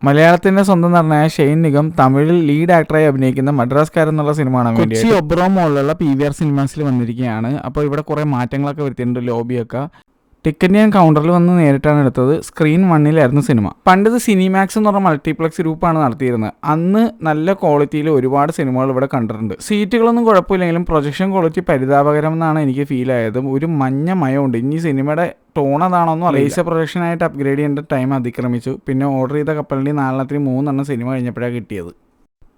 മലയാളത്തിന്റെ സ്വന്തം നടനായ ഷെയ്ൻ നിഗം തമിഴിൽ ലീഡ് ആക്ടറായി അഭിനയിക്കുന്ന മദ്രാസ്കാരൻ എന്നുള്ള സിനിമ കാണാൻ വേണ്ടി കൊച്ചി ഒബ്രോ മോളിലുള്ള PVR സിനിമാസിൽ വന്നിരിക്കുകയാണ്. അപ്പോൾ ഇവിടെ കുറേ മാറ്റങ്ങളൊക്കെ വരുത്തിയിട്ടുണ്ട്. ലോബിയൊക്കെ ടിക്കറ്റ് ഞാൻ കൗണ്ടറിൽ വന്ന് നേരിട്ടാണ് എടുത്തത്. സ്ക്രീൻ 1-ലായിരുന്നു സിനിമ. പണ്ടത് സിനിമാക്സ് എന്ന് പറഞ്ഞ മൾട്ടിപ്ലക്സ് ഗ്രൂപ്പാണ് നടത്തിയിരുന്നത്. അന്ന് നല്ല ക്വാളിറ്റിയിൽ ഒരുപാട് സിനിമകൾ ഇവിടെ കണ്ടിട്ടുണ്ട്. സീറ്റുകളൊന്നും കുഴപ്പമില്ലെങ്കിലും പ്രൊജക്ഷൻ ക്വാളിറ്റി പരിതാപകരം എന്നാണ് എനിക്ക് ഫീൽ ആയത്. ഒരു മഞ്ഞ മയമുണ്ട്. ഇനി സിനിമയുടെ ടോൺ അതാണോന്നും ലേസർ പ്രൊജക്ഷനായിട്ട് അപ്ഗ്രേഡ് ചെയ്യേണ്ട ടൈം അതിക്രമിച്ചു. പിന്നെ ഓർഡർ ചെയ്ത കപ്പലിൻ്റെ 4-ൽ 3 സിനിമ കഴിഞ്ഞപ്പോഴാണ് കിട്ടിയത്.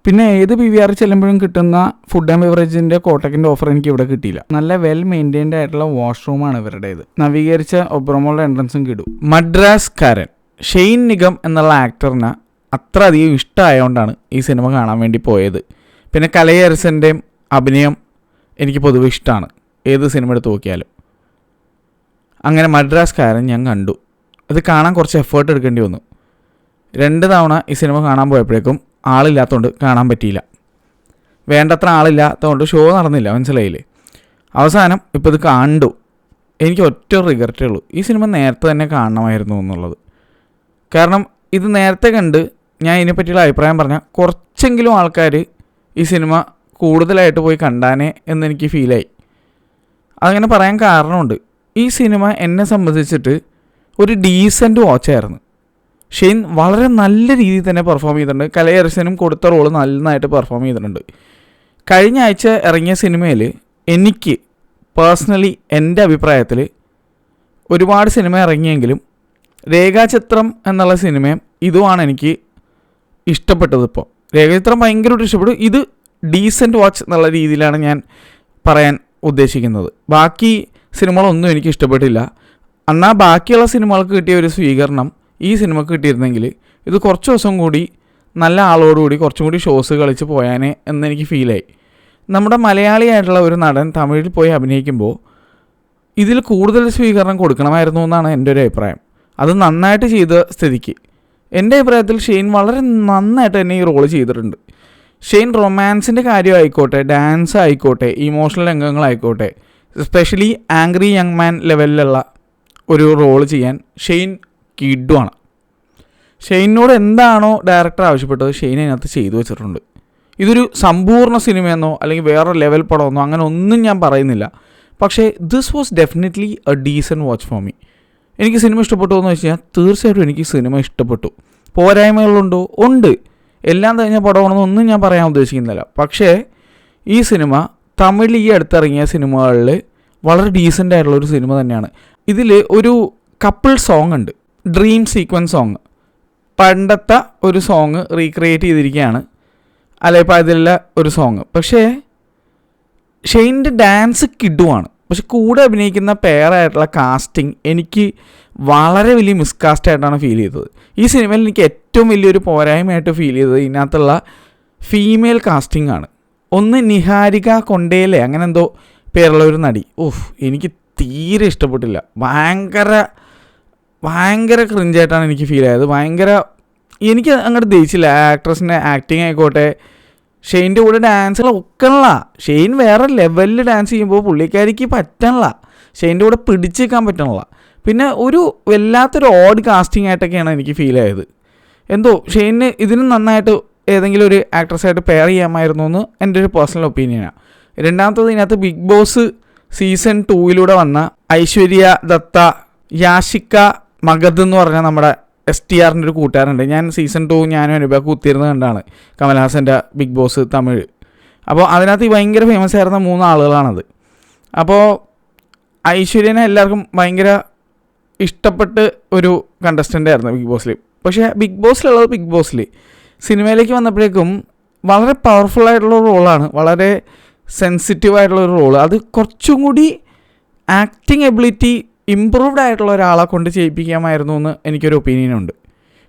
പിന്നെ ഏത് PVR ചെല്ലുമ്പോഴും കിട്ടുന്ന ഫുഡ് ആൻഡ് ബെവറേജിൻ്റെ കോട്ടക്കിൻ്റെ ഓഫർ എനിക്ക് ഇവിടെ കിട്ടിയില്ല. നല്ല വെൽ മെയിൻറ്റൈൻഡ് ആയിട്ടുള്ള വാഷ്റൂമാണ് ഇവരുടേത്. നവീകരിച്ച ഒബ്രമോളുടെ എൻട്രൻസും കിട്ടും. മദ്രാസ്കാരൻ ഷെയ്ൻ നിഗം എന്നുള്ള ആക്ടറിന് അത്ര അധികം ഇഷ്ടമായതുകൊണ്ടാണ് ഈ സിനിമ കാണാൻ വേണ്ടി പോയത്. പിന്നെ കലയരസൻ്റെയും അഭിനയം എനിക്ക് പൊതുവെ ഇഷ്ടമാണ്, ഏത് സിനിമ എടുത്ത് നോക്കിയാലും. അങ്ങനെ മദ്രാസ്കാരൻ ഞാൻ കണ്ടു. ഇത് കാണാൻ കുറച്ച് എഫേർട്ട് എടുക്കേണ്ടി വന്നു. 2 തവണ ഈ സിനിമ കാണാൻ പോയപ്പോഴേക്കും ആളില്ലാത്തതുകൊണ്ട് കാണാൻ പറ്റിയില്ല. വേണ്ടത്ര ആളില്ലാത്തതുകൊണ്ട് ഷോ നടന്നില്ല, മനസ്സിലായില്ലേ? അവസാനം ഇപ്പോൾ ഇത് കണ്ടു. എനിക്ക് ഒറ്റ റിഗ്രറ്റേ ഉള്ളൂ, ഈ സിനിമ നേരത്തെ തന്നെ കാണണമായിരുന്നു എന്നുള്ളത്. കാരണം ഇത് നേരത്തെ കണ്ട് ഞാൻ ഇതിനെപ്പറ്റിയുള്ള അഭിപ്രായം പറഞ്ഞാൽ കുറച്ചെങ്കിലും ആൾക്കാർ ഈ സിനിമ കൂടുതലായിട്ട് പോയി കണ്ടാനേ എന്നെനിക്ക് ഫീലായി. അതങ്ങനെ പറയാൻ കാരണമുണ്ട്. ഈ സിനിമ എന്നെ സംബന്ധിച്ചിട്ട് ഒരു ഡീസൻറ്റ് വാച്ചായിരുന്നു. ഷെയ്ൻ വളരെ നല്ല രീതിയിൽ തന്നെ പെർഫോം ചെയ്തിട്ടുണ്ട്. കലയരസനും കൊടുത്ത റോള് നന്നായിട്ട് പെർഫോം ചെയ്തിട്ടുണ്ട്. കഴിഞ്ഞ ആഴ്ച ഇറങ്ങിയ സിനിമയിൽ എനിക്ക് പേഴ്സണലി എൻ്റെ അഭിപ്രായത്തിൽ ഒരുപാട് സിനിമ ഇറങ്ങിയെങ്കിലും രേഖാചിത്രം എന്നുള്ള സിനിമയും ഇതുമാണ് എനിക്ക് ഇഷ്ടപ്പെട്ടത്. ഇപ്പോൾ രേഖാചിത്രം ഭയങ്കരമായിട്ട് ഇഷ്ടപ്പെട്ടു. ഇത് ഡീസൻറ്റ് വാച്ച് എന്നുള്ള രീതിയിലാണ് ഞാൻ പറയാൻ ഉദ്ദേശിക്കുന്നത്. ബാക്കി സിനിമകളൊന്നും എനിക്ക് ഇഷ്ടപ്പെട്ടില്ല. എന്നാൽ ബാക്കിയുള്ള സിനിമകൾക്ക് കിട്ടിയ ഒരു സ്വീകരണം ഈ സിനിമക്ക് കിട്ടിയിരുന്നെങ്കിൽ ഇത് കുറച്ച് ദിവസം കൂടി നല്ല ആളോടുകൂടി കുറച്ചും കൂടി ഷോസ് കളിച്ച് പോയാനേ എന്നെനിക്ക് ഫീലായി. നമ്മുടെ മലയാളിയായിട്ടുള്ള ഒരു നടൻ തമിഴിൽ പോയി അഭിനയിക്കുമ്പോൾ ഇതിൽ കൂടുതൽ സ്വീകരണം കൊടുക്കണമായിരുന്നു എന്നാണ് എൻ്റെ ഒരു അഭിപ്രായം. അത് നന്നായിട്ട് ചെയ്ത സ്ഥിതിക്ക് എൻ്റെ അഭിപ്രായത്തിൽ ഷെയ്ൻ വളരെ നന്നായിട്ട് തന്നെ ഈ റോള് ചെയ്തിട്ടുണ്ട്. ഷെയ്ൻ റൊമാൻസിൻ്റെ കാര്യമായിക്കോട്ടെ, ഡാൻസ് ആയിക്കോട്ടെ, ഇമോഷണൽ രംഗങ്ങളായിക്കോട്ടെ, എസ്പെഷ്യലി ആംഗ്രി യങ് മാൻ ലെവലിലുള്ള ഒരു റോള് ചെയ്യാൻ ഷെയ്ൻ കിഡുവാണ്. ഷെയ്നോട് എന്താണോ ഡയറക്ടർ ആവശ്യപ്പെട്ടത് ഷെയ്ൻ അതിനകത്ത് ചെയ്തു വെച്ചിട്ടുണ്ട്. ഇതൊരു സമ്പൂർണ്ണ സിനിമയെന്നോ അല്ലെങ്കിൽ വേറെ ലെവൽ പടമെന്നോ അങ്ങനെ ഒന്നും ഞാൻ പറയുന്നില്ല. പക്ഷേ this was definitely A decent watch for me. എനിക്ക് സിനിമ ഇഷ്ടപ്പെട്ടു എന്ന് വെച്ച് കഴിഞ്ഞാൽ തീർച്ചയായിട്ടും എനിക്ക് സിനിമ ഇഷ്ടപ്പെട്ടു. പോരായ്മകളുണ്ടോ? ഉണ്ട്. എല്ലാം കഴിഞ്ഞ പടമാണെന്നൊന്നും ഞാൻ പറയാൻ ഉദ്ദേശിക്കുന്നില്ല. പക്ഷേ ഈ സിനിമ തമിഴിൽ ഈ അടുത്തിറങ്ങിയ സിനിമകളിൽ വളരെ ഡീസൻ്റ് ആയിട്ടുള്ളൊരു സിനിമ തന്നെയാണ്. ഇതിൽ ഒരു കപ്പിൾ സോങ് ഉണ്ട്, ഡ്രീം സീക്വൻസ് സോങ്. പണ്ടത്തെ ഒരു സോങ് റീക്രിയേറ്റ് ചെയ്തിരിക്കുകയാണ്, അല്ലെ ഇപ്പോൾ അതിലുള്ള ഒരു സോങ്. പക്ഷേ ഷെയ്ൻ്റെ ഡാൻസ് കിഡുവാണ്. പക്ഷെ കൂടെ അഭിനയിക്കുന്ന പെയറായിട്ടുള്ള കാസ്റ്റിംഗ് എനിക്ക് വളരെ വലിയ മിസ്കാസ്റ്റായിട്ടാണ് ഫീൽ ചെയ്തത്. ഈ സിനിമയിൽ എനിക്ക് ഏറ്റവും വലിയൊരു പോരായ്മയായിട്ട് ഫീൽ ചെയ്തത് ഇതിനകത്തുള്ള ഫീമെയിൽ കാസ്റ്റിംഗ് ആണ്. ഒന്ന് നിഹാരിക കൊണ്ടേലെ അങ്ങനെ എന്തോ പേരുള്ള ഒരു നടി. എനിക്ക് തീരെ ഇഷ്ടപ്പെട്ടില്ല. ഭയങ്കര ക്രിഞ്ചായിട്ടാണ് എനിക്ക് ഫീൽ ആയത്. എനിക്ക് അങ്ങോട്ട് ദഹിച്ചില്ല. ആക്ട്രസിൻ്റെ ആക്ടിങ് ആയിക്കോട്ടെ, ഷെയ്ൻ്റെ കൂടെ ഡാൻസുകൾ ഒക്കണല്ല. ഷെയ്ൻ വേറെ ലെവലിൽ ഡാൻസ് ചെയ്യുമ്പോൾ പുള്ളിക്കാരിക്ക് പറ്റണല്ല. ഷെയ്ൻ്റെ കൂടെ പിടിച്ച് നിൽക്കാൻ പറ്റണല്ല. പിന്നെ ഒരു വല്ലാത്തൊരു ഓഡ് കാസ്റ്റിംഗ് ആയിട്ടൊക്കെയാണ് എനിക്ക് ഫീൽ ആയത്. എന്തോ ഷെയ്ന് ഇതിന് നന്നായിട്ട് ഏതെങ്കിലും ഒരു ആക്ട്രസ്സായിട്ട് പെയർ ചെയ്യാമായിരുന്നു എന്ന് എൻ്റെ ഒരു പേഴ്സണൽ ഒപ്പീനിയനാണ്. രണ്ടാമത്തത് ഇതിനകത്ത് ബിഗ് ബോസ് സീസൺ 2 വന്ന ഐശ്വര്യ ദത്ത, യാഷിക മഗധ് എന്ന് പറഞ്ഞാൽ നമ്മുടെ STRൻ്റെ ഒരു കൂട്ടുകാരുണ്ട്. ഞാൻ സീസൺ 2 ഞാനും അനുഭവ കുത്തിയിരുന്നത് കണ്ടാണ് കമൽഹാസൻ്റെ ബിഗ് ബോസ് തമിഴ്. അപ്പോൾ അതിനകത്ത് ഭയങ്കര ഫേമസ് ആയിരുന്ന 3 ആളുകളാണത്. അപ്പോൾ ഐശ്വര്യനെ എല്ലാവർക്കും ഭയങ്കര ഇഷ്ടപ്പെട്ട് ഒരു കണ്ടസ്റ്റൻ്റ് ആയിരുന്നു ബിഗ് ബോസിൽ. പക്ഷേ ബിഗ് ബോസിലുള്ളത് ബിഗ് ബോസിൽ, സിനിമയിലേക്ക് വന്നപ്പോഴേക്കും വളരെ പവർഫുള്ളായിട്ടുള്ള റോളാണ്, വളരെ സെൻസിറ്റീവായിട്ടുള്ളൊരു റോള്. അത് കുറച്ചും കൂടി ആക്ടിങ് എബിലിറ്റി ഇമ്പ്രൂവ്ഡ് ആയിട്ടുള്ള ഒരാളെ കൊണ്ട് ചെയ്യിപ്പിക്കാമായിരുന്നു എന്ന് എനിക്കൊരു ഒപ്പീനിയനുണ്ട്.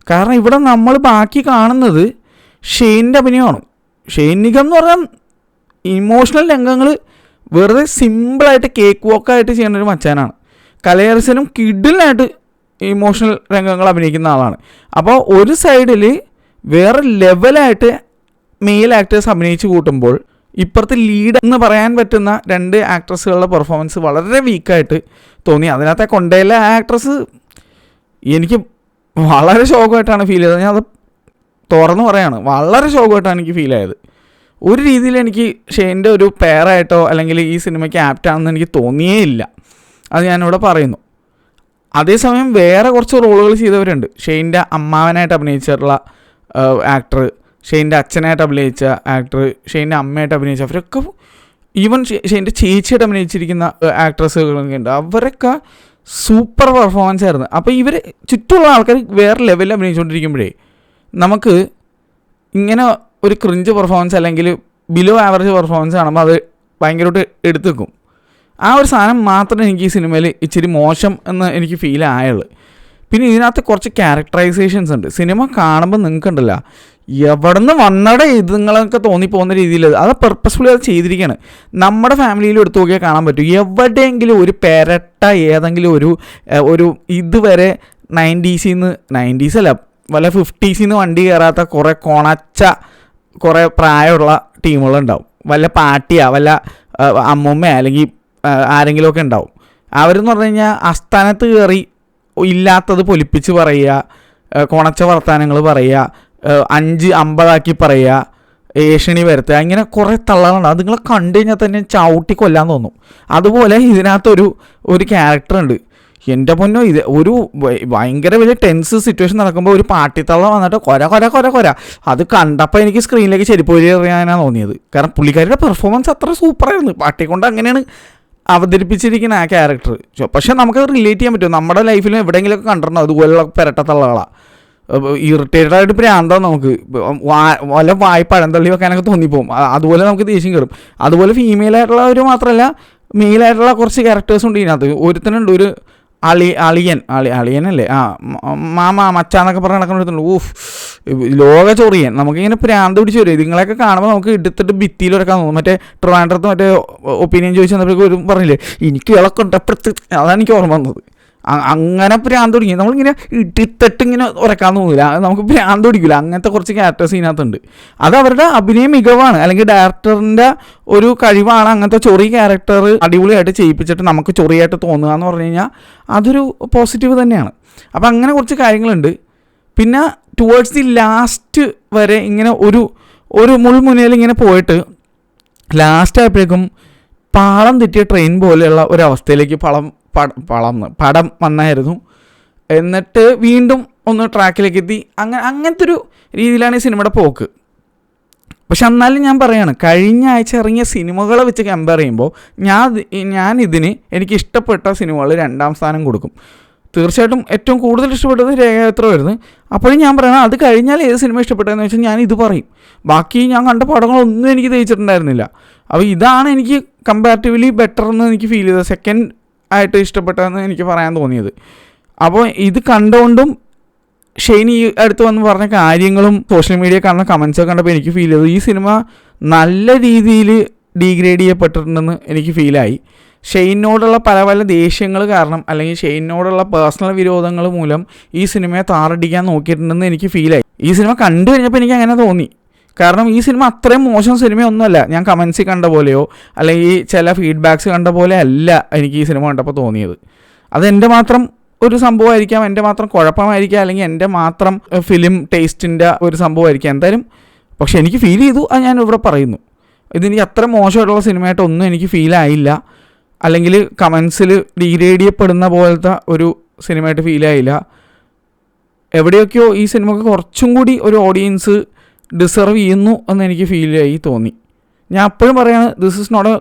കാരണം ഇവിടെ നമ്മൾ ബാക്കി കാണുന്നത് ഷെയ്ൻ്റെ അഭിനയമാണ്. ഷെയ്ൻ നിഗം എന്ന് പറഞ്ഞാൽ ഇമോഷണൽ രംഗങ്ങൾ വെറുതെ സിമ്പിളായിട്ട് കേക്ക് വോക്കായിട്ട് ചെയ്യുന്നൊരു മച്ചാനാണ്. കലയരസനും കിഡിലായിട്ട് ഇമോഷണൽ രംഗങ്ങൾ അഭിനയിക്കുന്ന ആളാണ്. അപ്പോൾ ഒരു സൈഡിൽ വേറെ ലെവലായിട്ട് മെയിൽ ആക്ടേഴ്സ് അഭിനയിച്ച് കൂട്ടുമ്പോൾ ഇപ്പുറത്ത് ലീഡ് എന്ന് പറയാൻ പറ്റുന്ന 2 ആക്ട്രസ്സുകളുടെ പെർഫോമൻസ് വളരെ വീക്കായിട്ട് തോന്നി. അതിനകത്തെ കൊണ്ടേലെ ആക്ട്രസ് എനിക്ക് വളരെ ഷോക്കായിട്ടാണ് ഫീൽ ചെയ്തത്. ഞാൻ അത് തുറന്ന് പറയാണ്, വളരെ ശോകമായിട്ടാണ് എനിക്ക് ഫീൽ ആയത്. ഒരു രീതിയിൽ എനിക്ക് ഷെയ്ൻ്റെ ഒരു പെയറായിട്ടോ അല്ലെങ്കിൽ ഈ സിനിമയ്ക്ക് ആപ്റ്റാണെന്ന് എനിക്ക് തോന്നിയേ ഇല്ല. അത് ഞാനിവിടെ പറയുന്നു. അതേസമയം വേറെ കുറച്ച് റോളുകൾ ചെയ്തവരുണ്ട്. ഷെയ്ൻ്റെ അമ്മാവനായിട്ട് അഭിനയിച്ചിട്ടുള്ള ആക്ടർ, ഷെയ്ൻ്റെ അച്ഛനായിട്ട് അഭിനയിച്ച ആക്ടർ, ഷെയ്ൻ്റെ അമ്മയായിട്ട് അഭിനയിച്ച അവരൊക്കെ, ഈവൻ ഷെയ്ൻ്റെ ചേച്ചിയായിട്ട് അഭിനയിച്ചിരിക്കുന്ന ആക്ട്രസ്സുകളൊക്കെ ഉണ്ട്. അവരൊക്കെ സൂപ്പർ പെർഫോമൻസ് ആയിരുന്നു. അപ്പോൾ ഇവർ ചുറ്റുമുള്ള ആൾക്കാർ വേറെ ലെവലിൽ അഭിനയിച്ചുകൊണ്ടിരിക്കുമ്പോഴേ നമുക്ക് ഇങ്ങനെ ഒരു ക്രിഞ്ച് പെർഫോമൻസ് അല്ലെങ്കിൽ ബിലോ ആവറേജ് പെർഫോമൻസ് കാണുമ്പോൾ അത് ഭയങ്കരമായിട്ട് എടുത്തു വെക്കും. ആ ഒരു സാധനം മാത്രമേ എനിക്ക് ഈ സിനിമയിൽ ഇച്ചിരി മോശം എന്ന് എനിക്ക് ഫീൽ ആയുള്ളൂ. പിന്നെ ഇതിനകത്ത് കുറച്ച് ക്യാരക്ടറൈസേഷൻസ് ഉണ്ട്. സിനിമ കാണുമ്പോൾ നിങ്ങൾക്കുണ്ടല്ല എവിടെ നിന്ന് വന്നടെ ഇത് നിങ്ങളൊക്കെ തോന്നിപ്പോകുന്ന രീതിയിൽ അത് പെർപ്പസ്ഫുള്ളി അത് ചെയ്തിരിക്കുകയാണ്. നമ്മുടെ ഫാമിലിയിൽ എടുത്തു നോക്കിയാൽ കാണാൻ പറ്റും. എവിടെയെങ്കിലും ഒരു പെരട്ട ഏതെങ്കിലും ഒരു ഇതുവരെ 90s അല്ല വല്ല 50s വണ്ടി കയറാത്ത കുറേ കൊണച്ച കുറേ പ്രായമുള്ള ടീമുകളുണ്ടാവും. വല്ല പാട്ടിയാ വല്ല അമ്മൂമ്മ അല്ലെങ്കിൽ ആരെങ്കിലുമൊക്കെ ഉണ്ടാവും. അവരെന്ന് പറഞ്ഞു കഴിഞ്ഞാൽ അസ്ഥാനത്ത് കയറി ഇല്ലാത്തത് പൊലിപ്പിച്ച് പറയുക, കൊണച്ച വർത്താനങ്ങൾ പറയുക, 5-50 പറയുക, ഏഷണി വരുത്തുക, ഇങ്ങനെ കുറേ തള്ളകളുണ്ട്. അത് നിങ്ങളെ കണ്ടു കഴിഞ്ഞാൽ തന്നെ ചവിട്ടി കൊല്ലാൻ തോന്നും. അതുപോലെ ഇതിനകത്തൊരു ക്യാരക്ടറുണ്ട്. എൻ്റെ പൊന്നോ, ഇത് ഒരു ഭയങ്കര വലിയ ടെൻസ് സിറ്റുവേഷൻ നടക്കുമ്പോൾ ഒരു പാട്ടിത്തള്ള വന്നിട്ട് കൊര അത് കണ്ടപ്പോൾ എനിക്ക് സ്ക്രീനിലേക്ക് ചെരുപ്പ് വഴി എറിയാനാണ് തോന്നിയത്. കാരണം പുള്ളിക്കാരിയുടെ പെർഫോമൻസ് അത്ര സൂപ്പറായിരുന്നു. പാട്ടിക്കൊണ്ട് അങ്ങനെയാണ് അവതരിപ്പിച്ചിരിക്കുന്ന ആ ക്യാരക്ടർ. പക്ഷേ നമുക്കത് റിലേറ്റ് ചെയ്യാൻ പറ്റും. നമ്മുടെ ലൈഫിൽ എവിടെയെങ്കിലുമൊക്കെ കണ്ടിട്ടുണ്ടോ അതുപോലുള്ള പെരട്ടത്തള്ളകളാണ്. ഇറിറ്റേറ്റഡ് ആയിട്ട് പ്രാന്താവും നമുക്ക്. വല്ല പഴം തള്ളി വെക്കാനൊക്കെ തോന്നിപ്പോവും. അതുപോലെ നമുക്ക് ദേഷ്യം കയറും. അതുപോലെ ഫീമെയിലായിട്ടുള്ളവർ മാത്രമല്ല, മെയിലായിട്ടുള്ള കുറച്ച് ക്യാരക്ടേഴ്സ് ഉണ്ട് ഇതിനകത്ത്. ഒരുത്തനുണ്ട്, ഒരു അളിയനല്ലേ, മച്ചാന്നൊക്കെ പറഞ്ഞ് നടക്കുന്നുണ്ട്. ലോക ചൊറിയൻ. നമുക്കിങ്ങനെ പ്രാന്ത് പിടിച്ച് വരും. ഇതുങ്ങളെയൊക്കെ കാണുമ്പോൾ നമുക്ക് എടുത്തിട്ട് ഭിത്തിയിൽ വരക്കാൻ തോന്നും. മറ്റേ ട്രിവാൻഡ്രത്ത് മറ്റേ ഒപ്പീനിയൻ ചോദിച്ചു വന്നപ്പോഴേക്കും ഒരു പറഞ്ഞില്ലേ, എനിക്ക് ഇളക്കുണ്ട് അപ്പുറത്ത്, അതാണ് എനിക്ക് ഓർമ്മ വന്നത്. അങ്ങനെ പ്രാന്ത് പിടിക്കും. നമ്മളിങ്ങനെ ഇട്ടിത്തിങ്ങനെ ഉറക്കാൻ തോന്നില്ല, നമുക്ക് പ്രാന്ത് പിടിക്കില്ല. അങ്ങനത്തെ കുറച്ച് ക്യാരക്ടേഴ്സ് ഇതിനകത്തുണ്ട്. അത് അവരുടെ അഭിനയ മികവാണ്, അല്ലെങ്കിൽ ഡയറക്ടറിൻ്റെ ഒരു കഴിവാണ്. അങ്ങനത്തെ ചൊറി ക്യാരക്ടർ അടിപൊളിയായിട്ട് ചെയ്യിപ്പിച്ചിട്ട് നമുക്ക് ചൊറിയായിട്ട് തോന്നുക എന്ന് പറഞ്ഞു കഴിഞ്ഞാൽ അതൊരു പോസിറ്റീവ് തന്നെയാണ്. അപ്പം അങ്ങനെ കുറച്ച് കാര്യങ്ങളുണ്ട്. പിന്നെ ടുവേർഡ്സ് ദി ലാസ്റ്റ് വരെ ഇങ്ങനെ ഒരു മുൾമുനയിൽ ഇങ്ങനെ പോയിട്ട് ലാസ്റ്റ് ആയപ്പോഴേക്കും പാളം തെറ്റിയ ട്രെയിൻ പോലെയുള്ള ഒരവസ്ഥയിലേക്ക് പടം വന്നായിരുന്നു. എന്നിട്ട് വീണ്ടും ഒന്ന് ട്രാക്കിലേക്ക് എത്തി. അങ്ങനത്തെ ഒരു രീതിയിലാണ് ഈ സിനിമയുടെ പോക്ക്. പക്ഷെ എന്നാലും ഞാൻ പറയാണ്, കഴിഞ്ഞ ആഴ്ച ഇറങ്ങിയ സിനിമകളെ വെച്ച് കമ്പയർ ചെയ്യുമ്പോൾ ഞാൻ ഇതിന് എനിക്ക് ഇഷ്ടപ്പെട്ട സിനിമകൾ 2ാം സ്ഥാനം കൊടുക്കും. തീർച്ചയായിട്ടും ഏറ്റവും കൂടുതൽ ഇഷ്ടപ്പെട്ടത് രേഖാചിത്രമായിരുന്നു. അപ്പോഴും ഞാൻ പറയണം, അത് കഴിഞ്ഞാൽ ഏത് സിനിമ ഇഷ്ടപ്പെട്ടതെന്ന് വെച്ചാൽ ഞാൻ ഇത് പറയും. ബാക്കി ഞാൻ കണ്ട പടങ്ങളൊന്നും എനിക്ക് തേച്ചിട്ടുണ്ടായിരുന്നില്ല. അപ്പോൾ ഇതാണ് എനിക്ക് കമ്പാരിറ്റീവ്ലി ബെറ്റർ എന്ന് എനിക്ക് ഫീൽ ചെയ്തത്, സെക്കൻഡ് ആയിട്ട് ഇഷ്ടപ്പെട്ടതെന്ന് എനിക്ക് പറയാൻ തോന്നിയത്. അപ്പോൾ ഇത് കണ്ടുകൊണ്ടും ഷെയ്ൻ ഈ അടുത്ത് വന്ന് പറഞ്ഞ കാര്യങ്ങളും സോഷ്യൽ മീഡിയ കാണുന്ന കമൻസൊക്കെ കണ്ടപ്പോൾ എനിക്ക് ഫീൽ ചെയ്തു ഈ സിനിമ നല്ല രീതിയിൽ ഡീഗ്രേഡ് ചെയ്യപ്പെട്ടിട്ടുണ്ടെന്ന് എനിക്ക് ഫീലായി. ഷെയ്നോടുള്ള പല ദേഷ്യങ്ങൾ കാരണം, അല്ലെങ്കിൽ ഷെയ്നോടുള്ള പേഴ്സണൽ വിരോധങ്ങൾ മൂലം ഈ സിനിമയെ താറടിക്കാൻ നോക്കിയിട്ടുണ്ടെന്ന് എനിക്ക് ഫീലായി. ഈ സിനിമ കണ്ടു കഴിഞ്ഞപ്പോൾ എനിക്ക് അങ്ങനെ തോന്നി. കാരണം ഈ സിനിമ അത്രയും മോശം സിനിമയൊന്നുമല്ല. ഞാൻ കമൻസിൽ കണ്ട പോലെയോ അല്ലെങ്കിൽ ചില ഫീഡ്ബാക്സ് കണ്ട പോലെ അല്ല എനിക്ക് ഈ സിനിമ കണ്ടപ്പോൾ തോന്നിയത്. അതെൻ്റെ മാത്രം ഒരു സംഭവമായിരിക്കാം, എൻ്റെ മാത്രം കുഴപ്പമായിരിക്കാം, അല്ലെങ്കിൽ എൻ്റെ മാത്രം ഫിലിം ടേസ്റ്റിൻ്റെ ഒരു സംഭവമായിരിക്കാം എന്തായാലും. പക്ഷെ എനിക്ക് ഫീൽ ചെയ്തു, അത് ഞാൻ ഇവിടെ പറയുന്നു. ഇതെനിക്ക് അത്ര മോശമായിട്ടുള്ള സിനിമയായിട്ടൊന്നും എനിക്ക് ഫീലായില്ല, അല്ലെങ്കിൽ കമൻസിൽ ഡീഗ്രേഡ് ചെയ്യപ്പെടുന്ന പോലത്തെ ഒരു സിനിമയായിട്ട് ഫീലായില്ല. എവിടെയൊക്കെയോ ഈ സിനിമക്ക് കുറച്ചും കൂടി ഒരു ഓഡിയൻസ് ഡിസർവ് ചെയ്യുന്നു എന്ന് എനിക്ക് ഫീലായി തോന്നി. ഞാൻ അപ്പോഴും പറയാണ്, ദിസ് ഇസ് നോട്ട് എ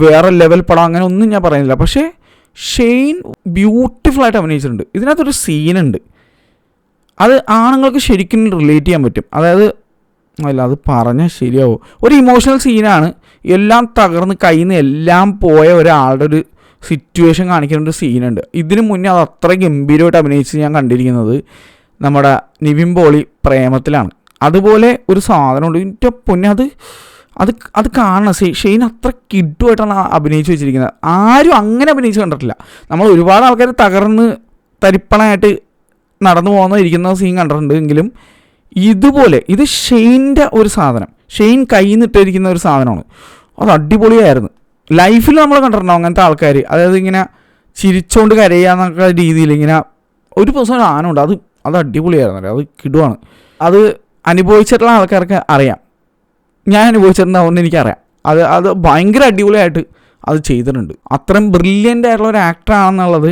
വേറെ ലെവൽ പടം, അങ്ങനെ ഒന്നും ഞാൻ പറയുന്നില്ല. പക്ഷേ ഷെയ്ൻ ബ്യൂട്ടിഫുള്ളായിട്ട് അഭിനയിച്ചിട്ടുണ്ട്. ഇതിനകത്തൊരു സീനുണ്ട്, അത് ആണുങ്ങൾക്ക് ശരിക്കും റിലേറ്റ് ചെയ്യാൻ പറ്റും. അതായത് അത് പറഞ്ഞാൽ ശരിയാവും, ഒരു ഇമോഷണൽ സീനാണ്. എല്ലാം തകർന്ന് കയ്യിൽ നിന്ന് എല്ലാം പോയ ഒരാളുടെ ഒരു സിറ്റുവേഷൻ കാണിക്കുന്ന ഒരു സീനുണ്ട്. ഇതിനു മുന്നേ അത് അത്ര ഗംഭീരമായിട്ട് അഭിനയിച്ച് ഞാൻ കണ്ടിരിക്കുന്നത് നമ്മുടെ നിവിൻ പോളി പ്രേമത്തിലാണ്. അതുപോലെ ഒരു സാധനമുണ്ട്, ഇതിൻ്റെ പൊന്നെ അത് കാണണം. ഷെയ്ൻ അത്ര കിഡുമായിട്ടാണ് അഭിനയിച്ച് വെച്ചിരിക്കുന്നത്. ആരും അങ്ങനെ അഭിനയിച്ച് കണ്ടിട്ടില്ല. നമ്മൾ ഒരുപാട് ആൾക്കാർ തകർന്ന് തരിപ്പണമായിട്ട് നടന്നു ഇരിക്കുന്ന സീൻ കണ്ടിട്ടുണ്ട്. എങ്കിലും ഇതുപോലെ ഇത് ഷെയ്ൻ്റെ ഒരു സാധനം, ഷെയ്ൻ കയ്യിൽ നിന്നിട്ടിരിക്കുന്ന ഒരു സാധനമാണ്. അത് അടിപൊളിയായിരുന്നു. ലൈഫിൽ നമ്മൾ കണ്ടിട്ടുണ്ടാവും അങ്ങനത്തെ ആൾക്കാർ, അതായത് ഇങ്ങനെ ചിരിച്ചുകൊണ്ട് കരയാന്നൊക്കെ രീതിയിൽ ഇങ്ങനെ ഒരു ദിവസം ആനുണ്ട്. അത് അടിപൊളിയായിരുന്നു, അത് കിടുവാണ്. അത് അനുഭവിച്ചിട്ടുള്ള ആൾക്കാർക്ക് അറിയാം. ഞാൻ അനുഭവിച്ചിട്ടുണ്ടാവുമെന്ന് എനിക്കറിയാം. അത് ഭയങ്കര അടിപൊളിയായിട്ട് അത് ചെയ്തിട്ടുണ്ട്. അത്രയും ബ്രില്യൻ്റ് ആയിട്ടുള്ള ഒരു ആക്ടറാണെന്നുള്ളത്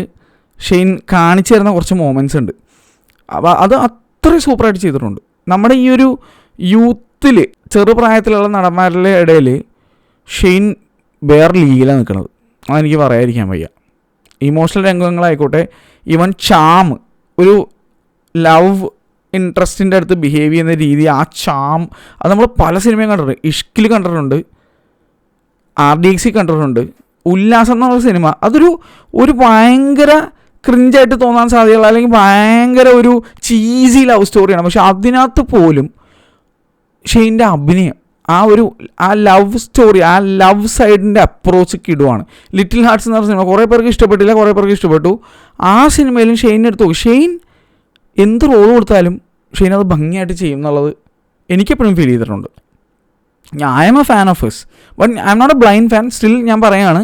ഷെയ്ൻ കാണിച്ചു തരുന്ന കുറച്ച് മൊമെൻറ്റ്സ് ഉണ്ട്. അപ്പോൾ അത് അത്രയും സൂപ്പറായിട്ട് ചെയ്തിട്ടുണ്ട്. നമ്മുടെ ഈ ഒരു യൂത്തിൽ ചെറുപ്രായത്തിലുള്ള നടന്മാരുടെ ഇടയിൽ ഷെയ്ൻ വേറെ ലീഗിലാണ് നിൽക്കുന്നത്. അതെനിക്ക് പറയാതിരിക്കാൻ വയ്യ. ഇമോഷണൽ രംഗങ്ങളായിക്കോട്ടെ, ഈവൻ ചാം, ഒരു ലവ് ഇൻട്രസ്റ്റിൻ്റെ അടുത്ത് ബിഹേവ് ചെയ്യുന്ന രീതി, ആ ചാം അത് നമ്മൾ പല സിനിമയും കണ്ടിട്ടുണ്ട്. ഇഷ്കിൽ കണ്ടിട്ടുണ്ട്, RDX കണ്ടിട്ടുണ്ട്. ഉല്ലാസം എന്നുള്ള സിനിമ അതൊരു ഭയങ്കര ക്രിഞ്ചായിട്ട് തോന്നാൻ സാധ്യതയുള്ള, അല്ലെങ്കിൽ ഭയങ്കര ഒരു ചീസി ലവ് സ്റ്റോറിയാണ്. പക്ഷെ അതിനകത്ത് പോലും ഷെയ്ൻ്റെ അഭിനയം, ആ ലവ് സ്റ്റോറി, ആ ലവ് സൈഡിൻ്റെ അപ്രോച്ച് കിടുവാണ്. ലിറ്റിൽ ഹാർട്ട്സ് എന്ന് പറഞ്ഞ സിനിമ കുറേ പേർക്ക് ഇഷ്ടപ്പെട്ടില്ല, കുറേ പേർക്ക് ഇഷ്ടപ്പെട്ടു. ആ സിനിമയിലും ഷെയ്നെ എടുത്തു. ഷെയ്ൻ എന്ത് റോൾ കൊടുത്താലും ഷെയ്ൻ അത് ഭംഗിയായിട്ട് ചെയ്യും എന്നുള്ളത് എനിക്കെപ്പോഴും ഫീൽ ചെയ്തിട്ടുണ്ട്. I am a fan of his, but I am not a blind fan. Still ഞാൻ പറയുകയാണ്,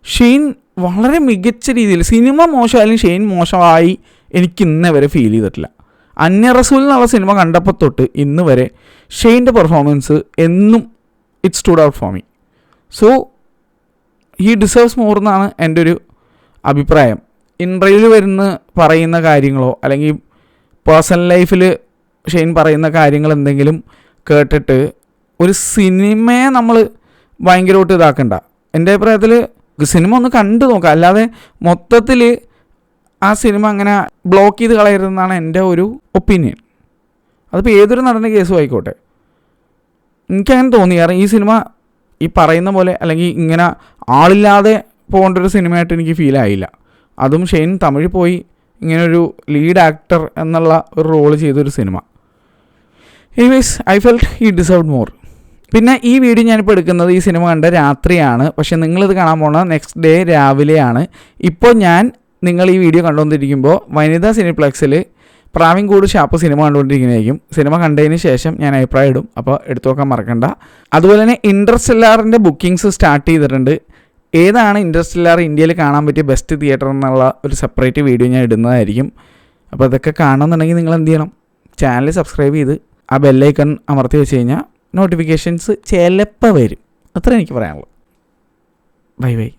ഷെയ്ൻ വളരെ മികച്ച രീതിയിൽ, സിനിമ മോശമായാലും ഷെയ്ൻ മോശമായി എനിക്ക് ഇന്നേ വരെ ഫീൽ ചെയ്തിട്ടില്ല. അന്യ റസൂൽ എന്നുള്ള സിനിമ കണ്ടപ്പോൾ തൊട്ട് ഇന്ന് വരെ ഷെയ്ൻ്റെ പെർഫോമൻസ് എന്നും it stood out for me. So he deserves more എന്നാണ് എൻ്റെ ഒരു അഭിപ്രായം. ഇൻ്റർവ്യൂവിൽ പറയുന്ന കാര്യങ്ങളോ അല്ലെങ്കിൽ പേഴ്സണൽ ലൈഫിൽ ഷെയ്ൻ പറയുന്ന കാര്യങ്ങൾ എന്തെങ്കിലും കേട്ടിട്ട് ഒരു സിനിമയെ നമ്മൾ ഭയങ്കരമായിട്ട് ഇതാക്കണ്ട. എൻ്റെ അഭിപ്രായത്തിൽ സിനിമ ഒന്ന് കണ്ടു നോക്കുക, അല്ലാതെ മൊത്തത്തിൽ ആ സിനിമ അങ്ങനെ ബ്ലോക്ക് ചെയ്ത് കളയരുതെന്നാണ് എൻ്റെ ഒരു ഒപ്പീനിയൻ. അതിപ്പോൾ ഏതൊരു നടന്ന കേസും ആയിക്കോട്ടെ, എനിക്കങ്ങനെ തോന്നി. കാരണം ഈ സിനിമ ഈ പറയുന്ന പോലെ അല്ലെങ്കിൽ ഇങ്ങനെ ആളില്ലാതെ പോകേണ്ട ഒരു സിനിമയായിട്ട് എനിക്ക് ഫീൽ ആയില്ല. അതും ഷെയ്ൻ തമിഴിൽ പോയി ഇങ്ങനൊരു ലീഡ് ആക്ടർ എന്നുള്ള ഒരു റോള് ചെയ്തൊരു cinema. Anyways I felt he deserved more. പിന്നെ ഈ വീഡിയോ ഞാനിപ്പോൾ എടുക്കുന്നത് ഈ സിനിമ കണ്ട രാത്രിയാണ്, പക്ഷേ നിങ്ങളിത് കാണാൻ പോകുന്നത് നെക്സ്റ്റ് ഡേ രാവിലെയാണ്. ഇപ്പോൾ നിങ്ങൾ ഈ വീഡിയോ കണ്ടുകൊണ്ടിരിക്കുമ്പോൾ വനിതാ സിനിപ്ലെക്സിൽ പ്രാവിൻകൂട് ഷാപ്പ് സിനിമ കണ്ടുകൊണ്ടിരിക്കുന്നതായിരിക്കും. സിനിമ കണ്ടതിന് ശേഷം ഞാൻ അഭിപ്രായം ഇടും, അപ്പോൾ എടുത്തു നോക്കാൻ മറക്കണ്ട. അതുപോലെ തന്നെ ഇൻ്റർസ്റ്റെല്ലാറിൻ്റെ ബുക്കിംഗ്സ് സ്റ്റാർട്ട് ചെയ്തിട്ടുണ്ട്. ഏതാണ് ഇൻ്റർസ്റ്റെല്ലാർ ഇന്ത്യയിൽ കാണാൻ പറ്റിയ ബെസ്റ്റ് തിയേറ്റർ എന്നുള്ള ഒരു സെപ്പറേറ്റ് വീഡിയോ ഞാൻ ഇടുന്നതായിരിക്കും. അപ്പോൾ അതൊക്കെ കാണണമെന്നുണ്ടെങ്കിൽ നിങ്ങൾ എന്ത് ചെയ്യണം, ചാനൽ സബ്സ്ക്രൈബ് ചെയ്ത് ആ ബെല്ലൈക്കൺ അമർത്തി വെച്ച് കഴിഞ്ഞാൽ നോട്ടിഫിക്കേഷൻസ് ചിലപ്പോൾ വരും. അത്ര എനിക്ക് പറയാനുള്ളൂ. Bye bye.